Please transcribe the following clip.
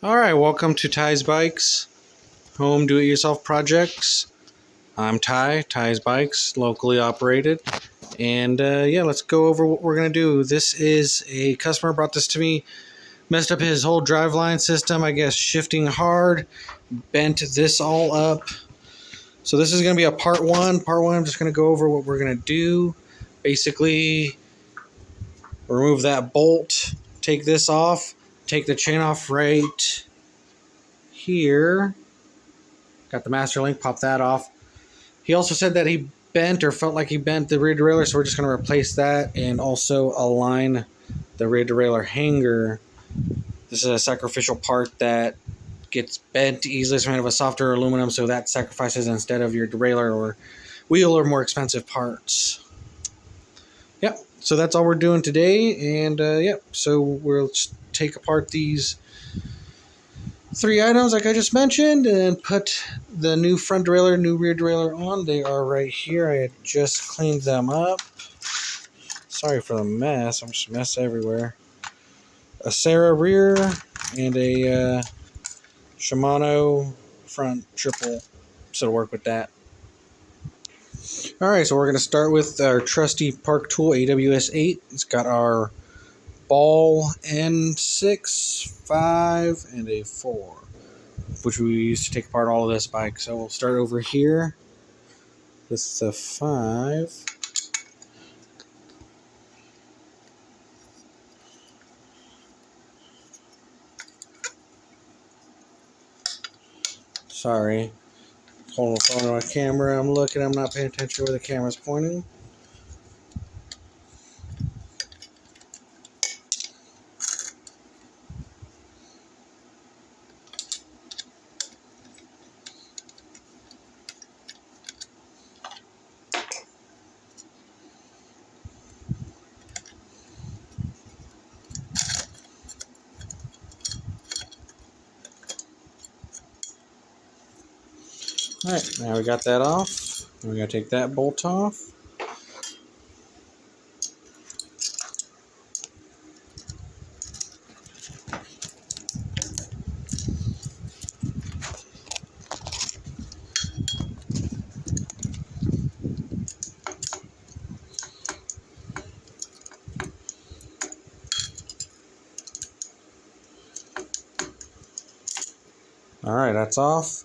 Alright, welcome to Ty's Bikes, home do-it-yourself projects. I'm Ty's Bikes, locally operated. And yeah, let's go over what we're going to do. This is a customer brought this to me, messed up his whole driveline system, I guess shifting hard, bent this all up. So this is going to be a part one. Part one, I'm just going to go over what we're going to do. Basically, remove that bolt, take this off, take the chain off right here. Got the master link, pop that off. He also said that he bent or felt like he bent the rear derailleur, so we're just going to replace that and also align the rear derailleur hanger. This is a sacrificial part that gets bent easily. It's made of a softer aluminum, so that sacrifices instead of your derailleur or wheel or more expensive parts. Yep, so that's all we're doing today. And yep, so we'll take apart these three items like I just mentioned and put the new front derailleur, new rear derailleur on. They are right here. I had just cleaned them up. Sorry for the mess. I'm just mess everywhere. A Sarah rear and a Shimano front triple. So to work with that. Alright, so we're going to start with our trusty Park Tool AWS-8. It's got our ball N6, 5, and a 4, which we use to take apart all of this bike. So we'll start over here with the 5. Sorry. Holding the phone on my camera. I'm looking. I'm not paying attention where the camera's pointing. Alright, now we got that off. We're going to take that bolt off. Alright, that's off.